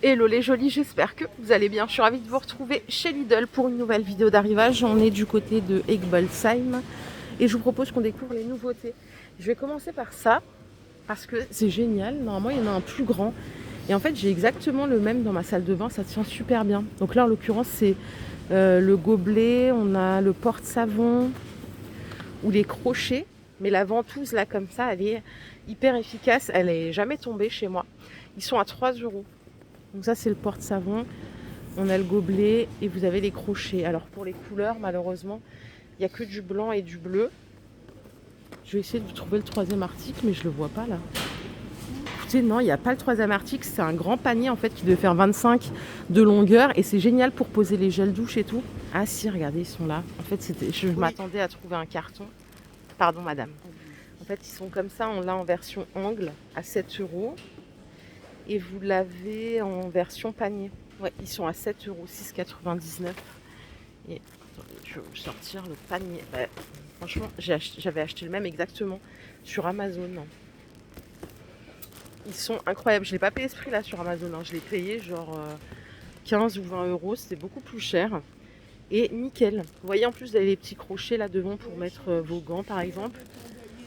Hello les jolis, j'espère que vous allez bien. Je suis ravie de vous retrouver chez Lidl pour une nouvelle vidéo d'arrivage. On est du côté de Egbolsheim et je vous propose qu'on découvre les nouveautés. Je vais commencer par ça parce que c'est génial. Normalement, il y en a un plus grand. Et en fait, j'ai exactement le même dans ma salle de bain. Ça tient super bien. Donc là, en l'occurrence, c'est le gobelet. On a le porte-savon ou les crochets. Mais la ventouse, là, comme ça, elle est hyper efficace. Elle n'est jamais tombée chez moi. Ils sont à 3 €. Donc ça c'est le porte-savon, on a le gobelet et vous avez les crochets. Alors pour les couleurs malheureusement il n'y a que du blanc et du bleu. Je vais essayer de trouver le troisième article mais je le vois pas là. Écoutez non il n'y a pas le troisième article, c'est un grand panier en fait qui devait faire 25 de longueur et c'est génial pour poser les gels douche et tout. Ah si regardez ils sont là, en fait je m'attendais à trouver un carton. Pardon madame. En fait ils sont comme ça, on l'a en version angle à 7 €. Et vous l'avez en version panier. Ouais, ils sont à 7 €, 6,99 €. Et attendez, je vais vous sortir le panier. Bah, franchement, j'avais acheté le même exactement sur Amazon. Ils sont incroyables. Je ne l'ai pas payé ce prix là sur Amazon. Je l'ai payé genre 15 ou 20 €. C'était beaucoup plus cher. Et nickel. Vous voyez en plus, vous avez les petits crochets là devant pour mettre vos gants par exemple.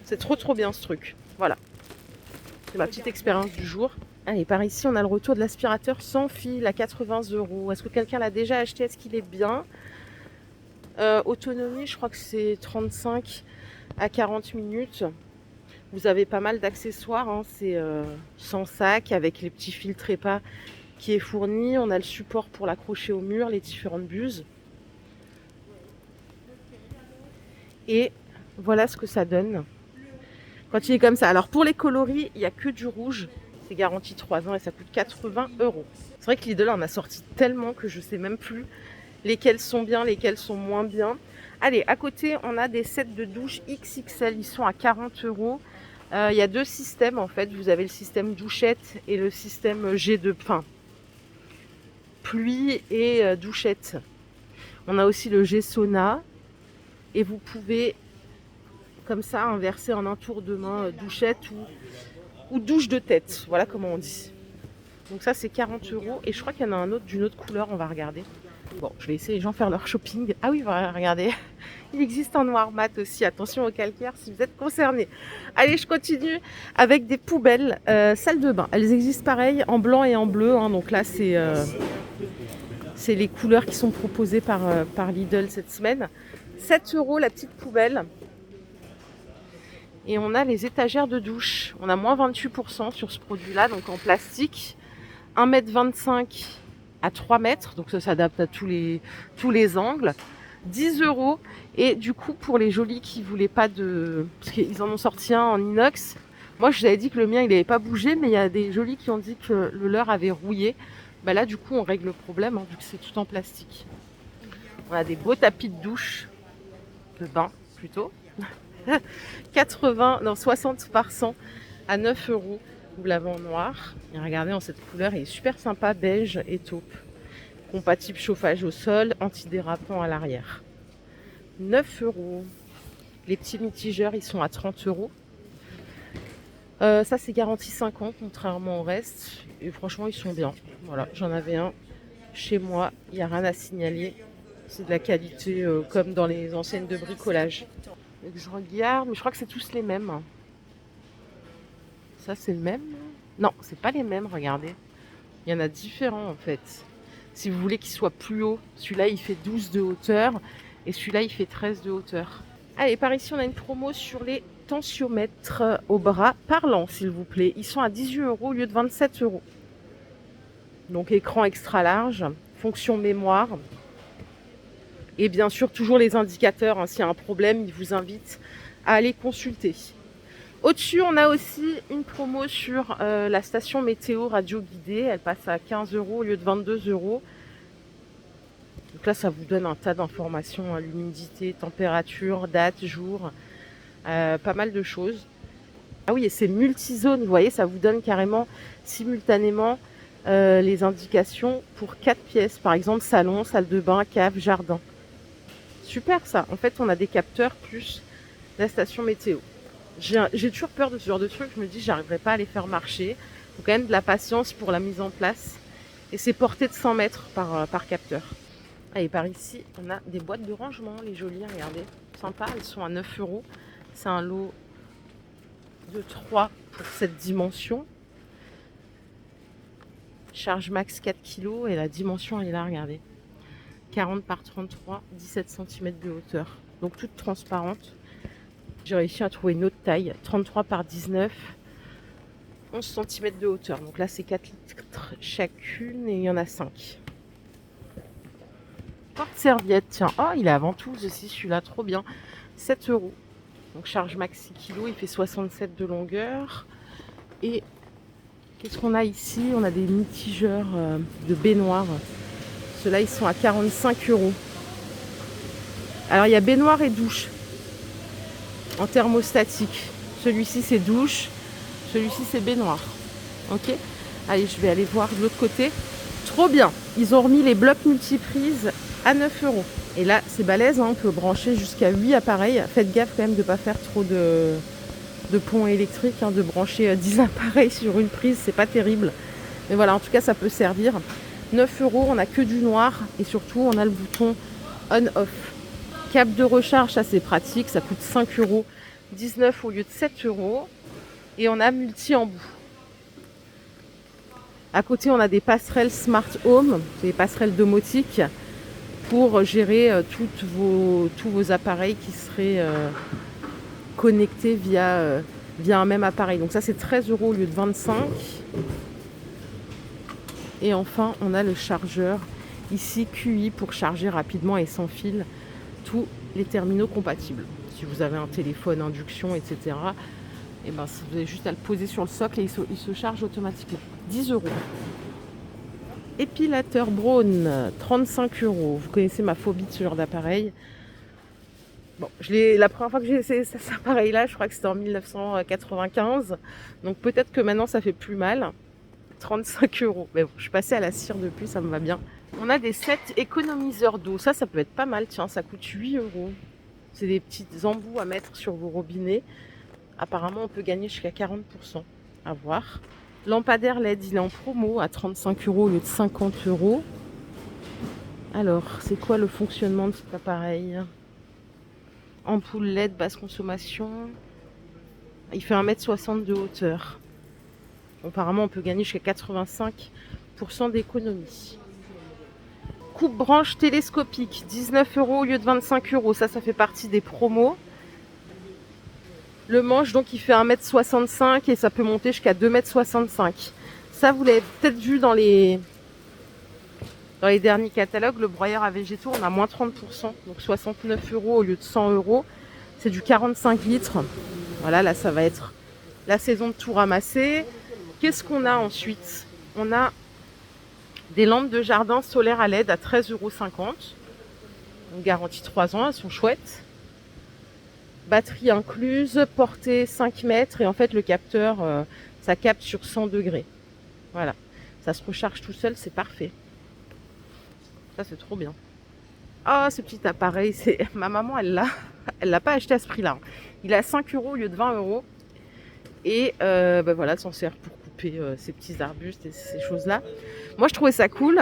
C'est trop bien ce truc. Voilà. C'est ma petite expérience du jour. Allez, par ici, on a le retour de l'aspirateur sans fil à 80 €. Est-ce que quelqu'un l'a déjà acheté? Est-ce qu'il est bien? Autonomie, je crois que c'est 35 à 40 minutes. Vous avez pas mal d'accessoires. C'est sans sac avec les petits fils trépas qui est fourni. On a le support pour l'accrocher au mur, les différentes buses. Et voilà ce que ça donne quand il est comme ça. Alors pour les coloris, il n'y a que du rouge. C'est garanti 3 ans et ça coûte 80 €. C'est vrai que Lidl en a sorti tellement que je sais même plus lesquels sont bien, lesquels sont moins bien. Allez, à côté, on a des sets de douche XXL. Ils sont à 40 €. Il y a deux systèmes en fait. Vous avez le système douchette et le système G2, enfin pluie et douchette. On a aussi le G sauna et vous pouvez comme ça inverser en un tour de main douchette ou douche de tête. Voilà comment on dit. Donc ça c'est 40 € et je crois qu'il y en a un autre d'une autre couleur, on va regarder. Bon, je vais laisser les gens faire leur shopping. Ah oui, voilà, regardez. Il existe en noir mat aussi. Attention au calcaire si vous êtes concernés. Allez, je continue avec des poubelles salle de bain. Elles existent pareil en blanc et en bleu. Donc là, c'est les couleurs qui sont proposées par Lidl cette semaine. 7 € la petite poubelle. Et on a les étagères de douche. On a moins 28% sur ce produit-là, donc en plastique. 1,25 m à 3 mètres, donc ça s'adapte à tous les angles. 10 €. Et du coup, pour les jolis qui ne voulaient pas de... Parce qu'ils en ont sorti un en inox. Moi, je vous avais dit que le mien, il n'avait pas bougé, mais il y a des jolis qui ont dit que le leur avait rouillé. Bah là, du coup, on règle le problème, vu que c'est tout en plastique. On a des beaux tapis de douche, de bain plutôt. 60 par 100 à 9 €. Vous l'avez en noir. Et regardez en cette couleur, il est super sympa, beige et taupe. Compatible chauffage au sol, antidérapant à l'arrière. 9 €. Les petits mitigeurs, ils sont à 30 €. Ça, c'est garanti 5 ans, contrairement au reste. Et franchement, ils sont bien. Voilà, j'en avais un chez moi. Il n'y a rien à signaler. C'est de la qualité comme dans les enseignes de bricolage. Donc, je regarde, mais je crois que c'est tous les mêmes. Ça, c'est le même? Non, c'est pas les mêmes, regardez. Il y en a différents, en fait. Si vous voulez qu'il soit plus haut, celui-là, il fait 12 de hauteur. Et celui-là, il fait 13 de hauteur. Allez, par ici, on a une promo sur les tensiomètres au bras parlant, s'il vous plaît. Ils sont à 18 € au lieu de 27 €. Donc, écran extra large, fonction mémoire. Et bien sûr, toujours les indicateurs. S'il y a un problème, ils vous invitent à aller consulter. Au-dessus, on a aussi une promo sur la station météo radio guidée. Elle passe à 15 € au lieu de 22 €. Donc là, ça vous donne un tas d'informations, l'humidité, température, date, jour, pas mal de choses. Ah oui, et c'est multizone, vous voyez, ça vous donne carrément simultanément les indications pour 4 pièces. Par exemple, salon, salle de bain, cave, jardin. Super ça. En fait, on a des capteurs plus la station météo. J'ai toujours peur de ce genre de truc. Je me dis, j'arriverai pas à les faire marcher. Il faut quand même de la patience pour la mise en place. Et c'est porté de 100 mètres par capteur. Ah, et par ici, on a des boîtes de rangement, les jolies, regardez. Sympa, elles sont à 9 euros. C'est un lot de 3 pour cette dimension. Charge max 4 kg et la dimension elle est là, regardez. 40 par 33, 17 cm de hauteur. Donc toute transparente. J'ai réussi à trouver une autre taille, 33 par 19, 11 cm de hauteur. Donc là c'est 4 litres chacune et il y en a 5. Porte-serviette, tiens. Oh, il est à ventouse aussi celui-là, trop bien. 7 euros. Donc charge max 6 kg, il fait 67 de longueur. Et qu'est-ce qu'on a ici? On a des mitigeurs de baignoire. Ceux-là, ils sont à 45 euros. Alors, il y a baignoire et douche en thermostatique. Celui-ci, c'est douche. Celui-ci, c'est baignoire. Ok? Allez, je vais aller voir de l'autre côté. Trop bien! Ils ont remis les blocs multiprises à 9 euros. Et là, c'est balèze, hein, on peut brancher jusqu'à 8 appareils. Faites gaffe quand même de ne pas faire trop de ponts électriques, hein, de brancher 10 appareils sur une prise, c'est pas terrible. Mais voilà, en tout cas, ça peut servir. 9 euros, on n'a que du noir et surtout, on a le bouton on-off. Câble de recharge, ça c'est pratique, ça coûte 5 euros, 19 au lieu de 7 euros. Et on a multi-embout. À côté, on a des passerelles Smart Home, des passerelles domotiques pour gérer tous vos appareils qui seraient connectés via un même appareil. Donc ça, c'est 13 euros au lieu de 25. Et enfin, on a le chargeur ici QI pour charger rapidement et sans fil tous les terminaux compatibles. Si vous avez un téléphone, induction, etc., et ben, vous avez juste à le poser sur le socle et il se charge automatiquement. 10 euros. Épilateur Braun, 35 euros. Vous connaissez ma phobie de ce genre d'appareil. Bon, la première fois que j'ai essayé cet appareil-là, je crois que c'était en 1995. Donc peut-être que maintenant ça fait plus mal. 35 euros. Mais bon, je suis passée à la cire depuis, ça me va bien. On a des sets économiseurs d'eau. Ça peut être pas mal. Tiens, ça coûte 8 euros. C'est des petits embouts à mettre sur vos robinets. Apparemment, on peut gagner jusqu'à 40%. À voir. Lampadaire LED, il est en promo à 35 euros au lieu de 50 euros. Alors, c'est quoi le fonctionnement de cet appareil? Ampoule LED, basse consommation. Il fait 1,60 m de hauteur. Apparemment, on peut gagner jusqu'à 85% d'économie. Coupe-branche télescopique, 19 euros au lieu de 25 euros. Ça fait partie des promos. Le manche, donc, il fait 1,65 m et ça peut monter jusqu'à 2,65 m. Ça, vous l'avez peut-être vu dans les derniers catalogues. Le broyeur à végétaux, on a moins 30%. Donc 69 euros au lieu de 100 euros. C'est du 45 litres. Voilà, là, ça va être la saison de tout ramasser. Qu'est-ce qu'on a ensuite? On a des lampes de jardin solaires à LED à 13,50 euros. Donc, garantie 3 ans, elles sont chouettes. Batterie incluse, portée 5 mètres et en fait le capteur, ça capte sur 100 degrés. Voilà, ça se recharge tout seul, c'est parfait. Ça c'est trop bien. Ah, ce petit appareil, ma maman, elle l'a pas acheté à ce prix-là. Il est à 5 euros au lieu de 20 euros. Et voilà, ça sert pour couper ces petits arbustes et ces choses-là. Moi je trouvais ça cool.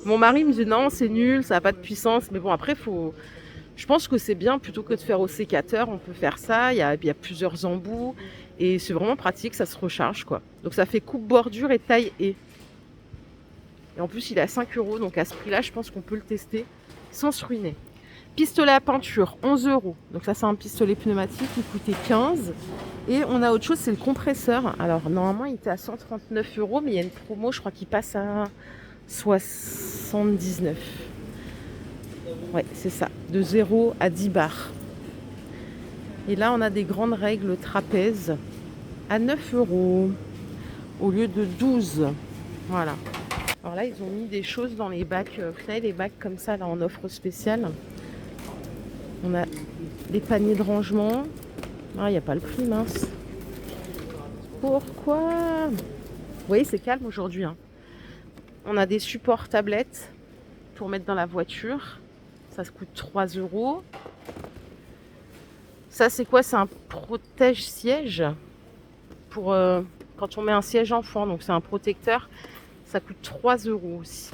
Mon mari me dit non, c'est nul, ça n'a pas de puissance. Mais bon, après, je pense que c'est bien, plutôt que de faire au sécateur, on peut faire ça. Il y a plusieurs embouts et c'est vraiment pratique, ça se recharge quoi. Donc ça fait coupe bordure et taille et en plus il est à 5 euros, donc à ce prix-là, je pense qu'on peut le tester sans se ruiner. Pistolet à peinture, 11 euros. Donc ça c'est un pistolet pneumatique qui coûtait 15. Et on a autre chose, c'est le compresseur. Alors normalement il était à 139 euros, mais il y a une promo, je crois qu'il passe à 79. Ouais, c'est ça, de 0 à 10 bars. Et là, on a des grandes règles trapèzes à 9 euros au lieu de 12. Voilà. Alors là, ils ont mis des choses dans les bacs. Vous savez, les bacs comme ça, là, en offre spéciale. On a des paniers de rangement. Ah, il n'y a pas le prix, mince. Pourquoi? Vous voyez, c'est calme aujourd'hui. Hein. On a des supports tablettes pour mettre dans la voiture. Ça se coûte 3 euros. Ça, c'est quoi? C'est un protège-siège pour quand on met un siège enfant. Donc, c'est un protecteur. Ça coûte 3 € aussi.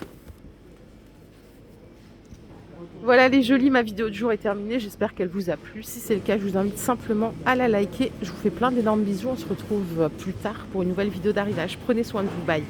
Voilà les jolis, ma vidéo de jour est terminée, j'espère qu'elle vous a plu. Si c'est le cas, je vous invite simplement à la liker. Je vous fais plein d'énormes bisous, on se retrouve plus tard pour une nouvelle vidéo d'arrivage. Prenez soin de vous, bye.